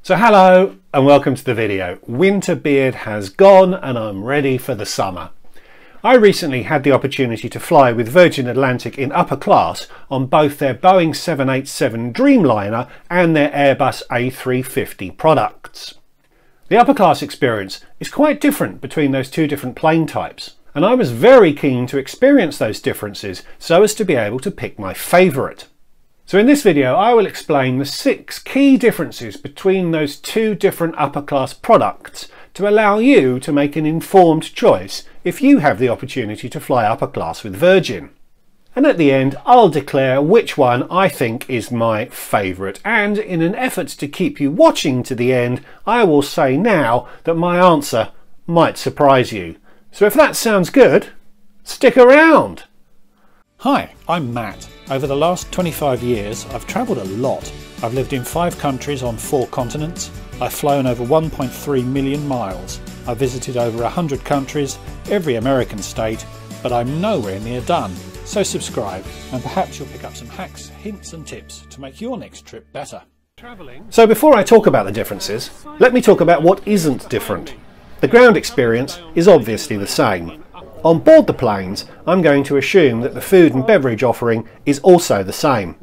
So hello and welcome to the video. Winter beard has gone and I'm ready for the summer. I recently had the opportunity to fly with Virgin Atlantic in upper class on both their Boeing 787 Dreamliner and their Airbus A350 products. The upper class experience is quite different between those two different plane types, and I was very keen to experience those differences so as to be able to pick my favourite. So in this video I will explain the 6 key differences between those two different upper class products to allow you to make an informed choice if you have the opportunity to fly upper class with Virgin. And at the end I'll declare which one I think is my favourite, and in an effort to keep you watching to the end I will say now that my answer might surprise you. So if that sounds good, stick around! Hi, I'm Matt. Over the last 25 years I've travelled a lot. I've lived in 5 countries on 4 continents. I've flown over 1.3 million miles. I've visited over 100 countries, every American state, but I'm nowhere near done. So subscribe and perhaps you'll pick up some hacks, hints and tips to make your next trip better. So before I talk about the differences, let me talk about what isn't different. The ground experience is obviously the same. On board the planes, I'm going to assume that the food and beverage offering is also the same.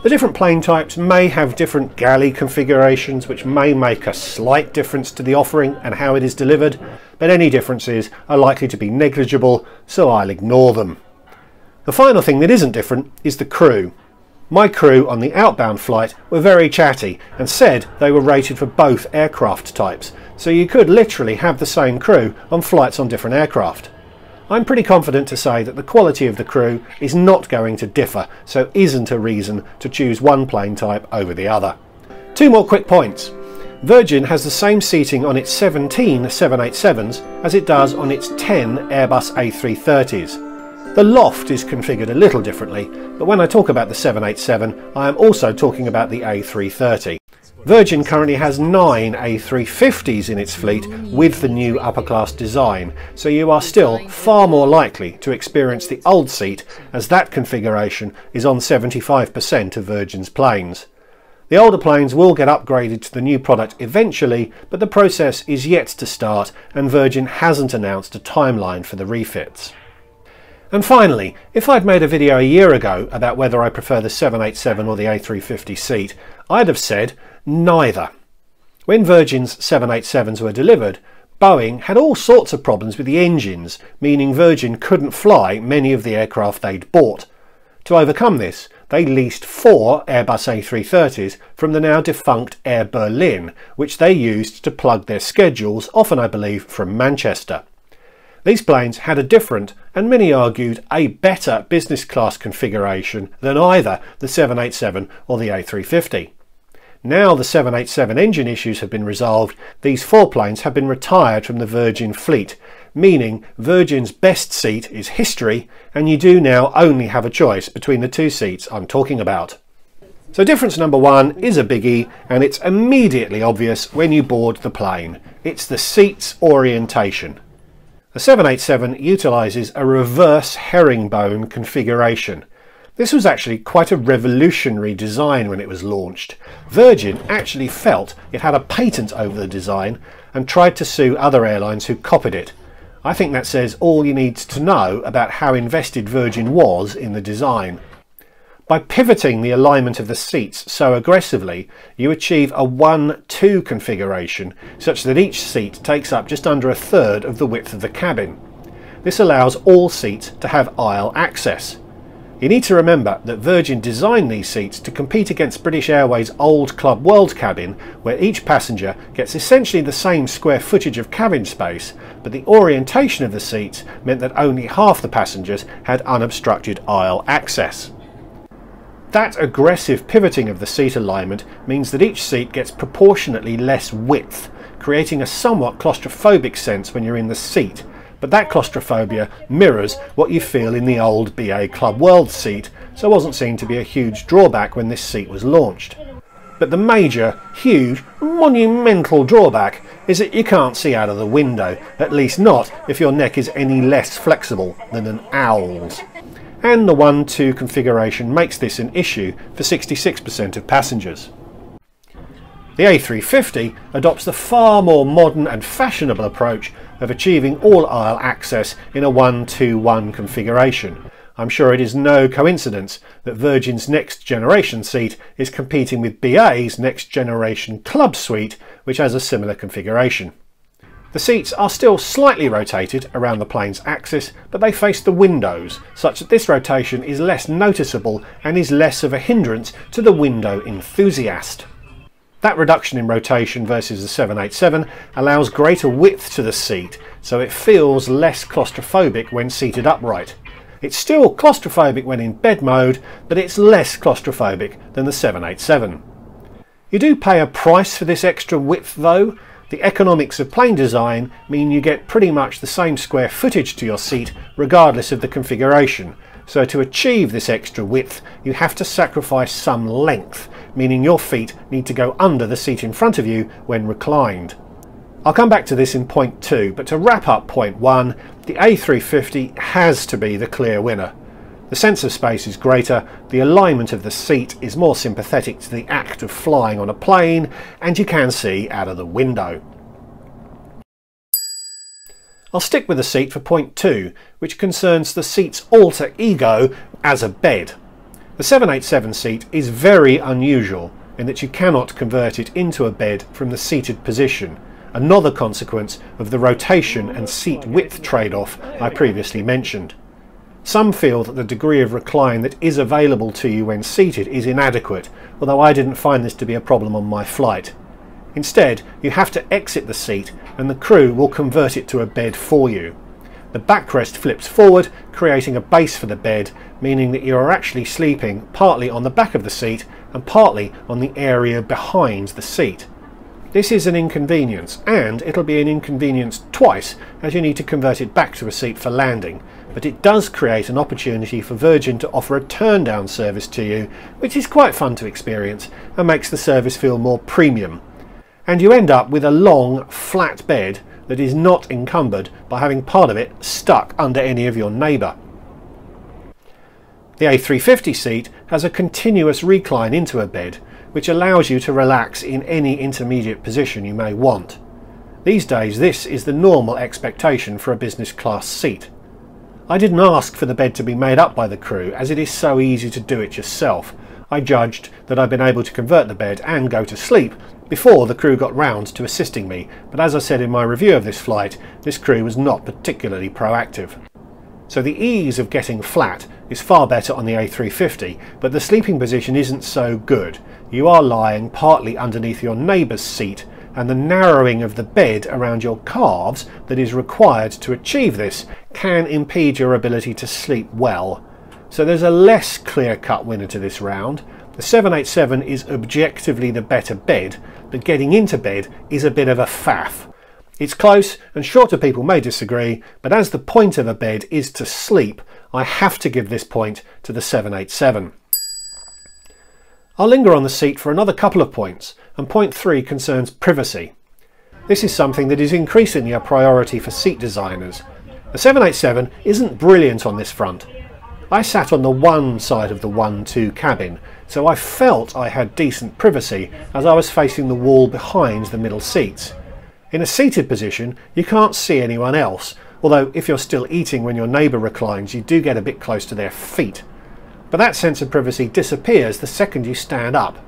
The different plane types may have different galley configurations which may make a slight difference to the offering and how it is delivered, but any differences are likely to be negligible, so I'll ignore them. The final thing that isn't different is the crew. My crew on the outbound flight were very chatty and said they were rated for both aircraft types, so you could literally have the same crew on flights on different aircraft. I'm pretty confident to say that the quality of the crew is not going to differ, so isn't a reason to choose one plane type over the other. 2 more quick points. Virgin has the same seating on its 17 787s as it does on its 10 Airbus A330s. The Loft is configured a little differently, but when I talk about the 787 I am also talking about the A330. Virgin currently has 9 A350s in its fleet with the new upper class design, so you are still far more likely to experience the old seat, as that configuration is on 75% of Virgin's planes. The older planes will get upgraded to the new product eventually, but the process is yet to start and Virgin hasn't announced a timeline for the refits. And finally, if I'd made a video a year ago about whether I prefer the 787 or the A350 seat, I'd have said neither. When Virgin's 787s were delivered, Boeing had all sorts of problems with the engines, meaning Virgin couldn't fly many of the aircraft they'd bought. To overcome this, they leased 4 Airbus A330s from the now defunct Air Berlin, which they used to plug their schedules, often I believe from Manchester. These planes had a different, and many argued a better business class configuration than either the 787 or the A350. Now the 787 engine issues have been resolved, these 4 planes have been retired from the Virgin fleet, meaning Virgin's best seat is history and you do now only have a choice between the 2 seats I'm talking about. So difference number 1 is a biggie, and it's immediately obvious when you board the plane. It's the seat's orientation. The 787 utilises a reverse herringbone configuration. This was actually quite a revolutionary design when it was launched. Virgin actually felt it had a patent over the design and tried to sue other airlines who copied it. I think that says all you need to know about how invested Virgin was in the design. By pivoting the alignment of the seats so aggressively, you achieve a 1-2 configuration, such that each seat takes up just under 1/3 of the width of the cabin. This allows all seats to have aisle access. You need to remember that Virgin designed these seats to compete against British Airways' old Club World cabin, where each passenger gets essentially the same square footage of cabin space, but the orientation of the seats meant that only half the passengers had unobstructed aisle access. That aggressive pivoting of the seat alignment means that each seat gets proportionately less width, creating a somewhat claustrophobic sense when you're in the seat, but that claustrophobia mirrors what you feel in the old BA Club World seat, so wasn't seen to be a huge drawback when this seat was launched. But the major, huge, monumental drawback is that you can't see out of the window, at least not if your neck is any less flexible than an owl's. And the 1-2 configuration makes this an issue for 66% of passengers. The A350 adopts the far more modern and fashionable approach of achieving all-aisle access in a 1-2-1 configuration. I'm sure it is no coincidence that Virgin's next generation seat is competing with BA's next generation Club suite, which has a similar configuration. The seats are still slightly rotated around the plane's axis, but they face the windows, such that this rotation is less noticeable and is less of a hindrance to the window enthusiast. That reduction in rotation versus the 787 allows greater width to the seat, so it feels less claustrophobic when seated upright. It's still claustrophobic when in bed mode, but it's less claustrophobic than the 787. You do pay a price for this extra width though. The economics of plane design mean you get pretty much the same square footage to your seat regardless of the configuration. So to achieve this extra width, you have to sacrifice some length, meaning your feet need to go under the seat in front of you when reclined. I'll come back to this in point 2, but to wrap up point 1, the A350 has to be the clear winner. The sense of space is greater, the alignment of the seat is more sympathetic to the act of flying on a plane, and you can see out of the window. I'll stick with the seat for point 2, which concerns the seat's alter ego as a bed. The 787 seat is very unusual in that you cannot convert it into a bed from the seated position, another consequence of the rotation and seat width trade-off I previously mentioned. Some feel that the degree of recline that is available to you when seated is inadequate, although I didn't find this to be a problem on my flight. Instead, you have to exit the seat and the crew will convert it to a bed for you. The backrest flips forward, creating a base for the bed, meaning that you are actually sleeping partly on the back of the seat and partly on the area behind the seat. This is an inconvenience, and it'll be an inconvenience twice as you need to convert it back to a seat for landing, but it does create an opportunity for Virgin to offer a turn-down service to you, which is quite fun to experience and makes the service feel more premium. And you end up with a long, flat bed that is not encumbered by having part of it stuck under any of your neighbour. The A350 seat has a continuous recline into a bed, which allows you to relax in any intermediate position you may want. These days this is the normal expectation for a business class seat. I didn't ask for the bed to be made up by the crew, as it is so easy to do it yourself. I judged that I'd been able to convert the bed and go to sleep before the crew got round to assisting me, but as I said in my review of this flight, this crew was not particularly proactive. So the ease of getting flat is far better on the A350, but the sleeping position isn't so good. You are lying partly underneath your neighbour's seat, and the narrowing of the bed around your calves that is required to achieve this can impede your ability to sleep well. So there's a less clear-cut winner to this round. The 787 is objectively the better bed, but getting into bed is a bit of a faff. It's close, and shorter people may disagree, but as the point of a bed is to sleep, I have to give this point to the 787. I'll linger on the seat for another couple of points, and point 3 concerns privacy. This is something that is increasingly a priority for seat designers. The 787 isn't brilliant on this front. I sat on the one side of the 1-2 cabin, so I felt I had decent privacy as I was facing the wall behind the middle seats. In a seated position, you can't see anyone else, although if you're still eating when your neighbour reclines, you do get a bit close to their feet. But that sense of privacy disappears the second you stand up.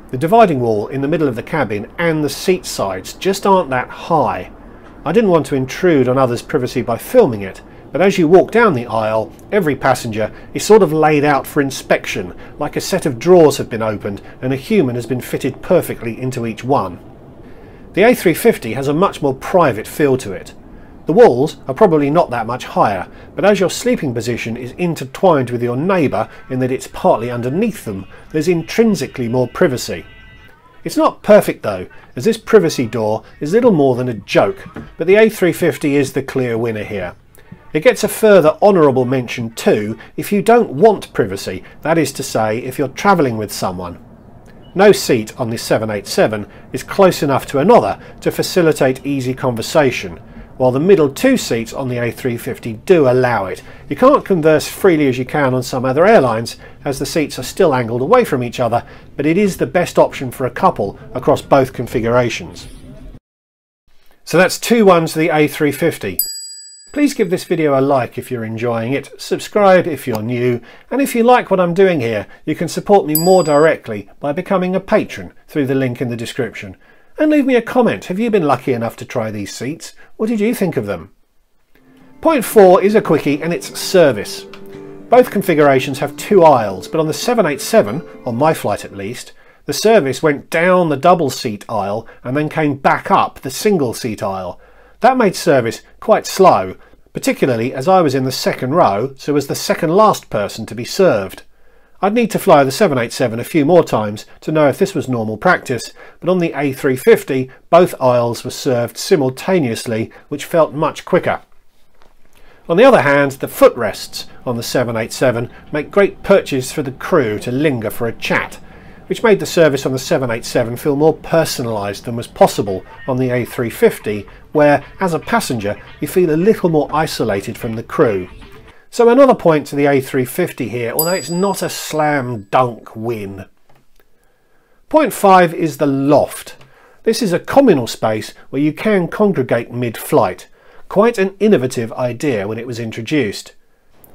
The dividing wall in the middle of the cabin and the seat sides just aren't that high. I didn't want to intrude on others' privacy by filming it, but as you walk down the aisle, every passenger is sort of laid out for inspection, like a set of drawers have been opened and a human has been fitted perfectly into each one. The A350 has a much more private feel to it. The walls are probably not that much higher, but as your sleeping position is intertwined with your neighbour in that it's partly underneath them, there's intrinsically more privacy. It's not perfect though, as this privacy door is little more than a joke, but the A350 is the clear winner here. It gets a further honourable mention too if you don't want privacy, that is to say if you're travelling with someone. No seat on the 787 is close enough to another to facilitate easy conversation, while the middle two seats on the A350 do allow it. You can't converse freely as you can on some other airlines, as the seats are still angled away from each other, but it is the best option for a couple across both configurations. So that's 2-1 to the A350. Please give this video a like if you're enjoying it, subscribe if you're new, and if you like what I'm doing here, you can support me more directly by becoming a patron through the link in the description. And leave me a comment. Have you been lucky enough to try these seats? What did you think of them? Point 4 is a quickie, and it's service. Both configurations have 2 aisles, but on the 787, on my flight at least, the service went down the double seat aisle and then came back up the single seat aisle. That made service quite slow, particularly as I was in the second row, so was the second last person to be served. I'd need to fly the 787 a few more times to know if this was normal practice, but on the A350 both aisles were served simultaneously, which felt much quicker. On the other hand, the footrests on the 787 make great perches for the crew to linger for a chat, which made the service on the 787 feel more personalised than was possible on the A350, where, as a passenger, you feel a little more isolated from the crew. So another point to the A350 here, although it's not a slam dunk win. Point 5 is the loft. This is a communal space where you can congregate mid-flight. Quite an innovative idea when it was introduced.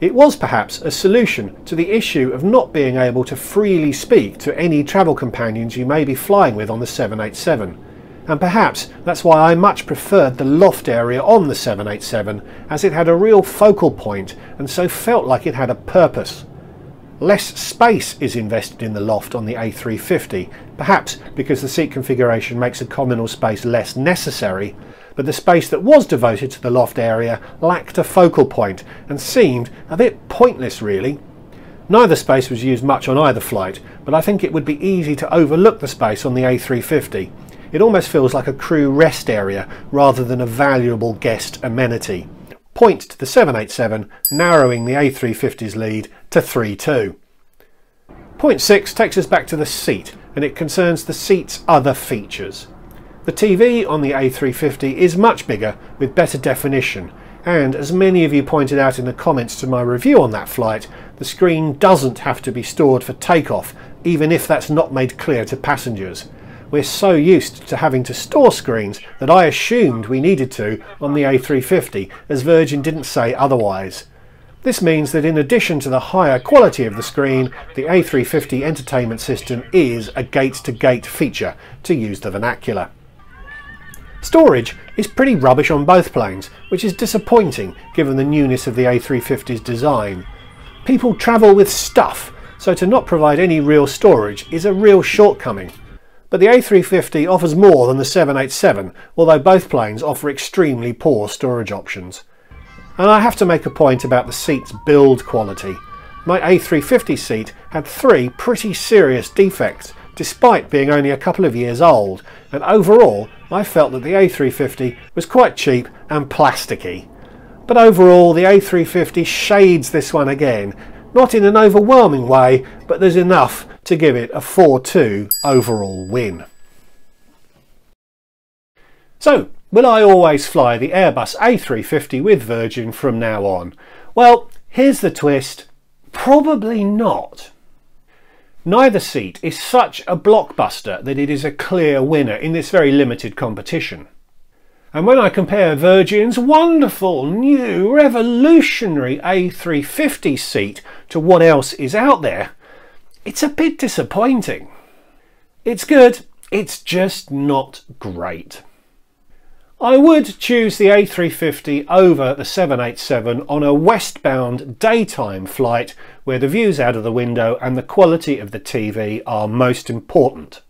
It was perhaps a solution to the issue of not being able to freely speak to any travel companions you may be flying with on the 787. And perhaps that's why I much preferred the loft area on the 787, as it had a real focal point and so felt like it had a purpose. Less space is invested in the loft on the A350, perhaps because the seat configuration makes a communal space less necessary, but the space that was devoted to the loft area lacked a focal point and seemed a bit pointless really. Neither space was used much on either flight, but I think it would be easy to overlook the space on the A350. It almost feels like a crew rest area rather than a valuable guest amenity. Point to the 787, narrowing the A350's lead to 3-2. Point 6 takes us back to the seat, and it concerns the seat's other features. The TV on the A350 is much bigger with better definition, and as many of you pointed out in the comments to my review on that flight, the screen doesn't have to be stored for takeoff, even if that's not made clear to passengers. We're so used to having to store screens that I assumed we needed to on the A350, as Virgin didn't say otherwise. This means that in addition to the higher quality of the screen, the A350 entertainment system is a gate-to-gate feature, to use the vernacular. Storage is pretty rubbish on both planes, which is disappointing given the newness of the A350's design. People travel with stuff, so to not provide any real storage is a real shortcoming. But the A350 offers more than the 787, although both planes offer extremely poor storage options. And I have to make a point about the seat's build quality. My A350 seat had 3 pretty serious defects, despite being only a couple of years old, and overall I felt that the A350 was quite cheap and plasticky. But overall the A350 shades this one again, not in an overwhelming way, but there's enough to give it a 4-2 overall win. So, will I always fly the Airbus A350 with Virgin from now on? Well, here's the twist. Probably not. Neither seat is such a blockbuster that it is a clear winner in this very limited competition. And when I compare Virgin's wonderful, new, revolutionary A350 seat to what else is out there, it's a bit disappointing. It's good, it's just not great. I would choose the A350 over the 787 on a westbound daytime flight where the views out of the window and the quality of the TV are most important.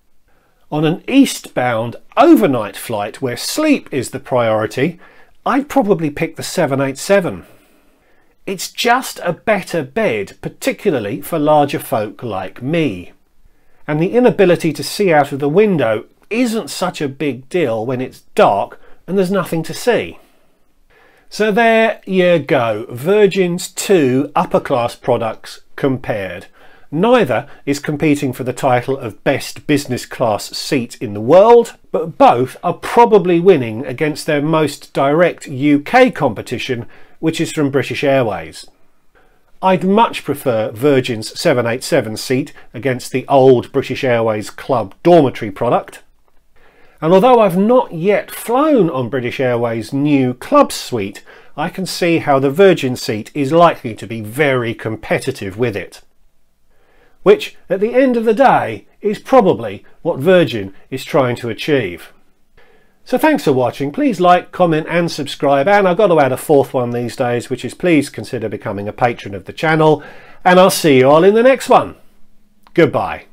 On an eastbound overnight flight where sleep is the priority, I'd probably pick the 787. It's just a better bed, particularly for larger folk like me. And the inability to see out of the window isn't such a big deal when it's dark and there's nothing to see. So there you go, Virgin's 2 upper class products compared. Neither is competing for the title of best business class seat in the world, but both are probably winning against their most direct UK competition, which is from British Airways. I'd much prefer Virgin's 787 seat against the old British Airways Club dormitory product. And although I've not yet flown on British Airways' new Club suite, I can see how the Virgin seat is likely to be very competitive with it. Which, at the end of the day, is probably what Virgin is trying to achieve. So thanks for watching. Please like, comment and subscribe, and I've got to add a fourth one these days, which is please consider becoming a patron of the channel, and I'll see you all in the next one. Goodbye.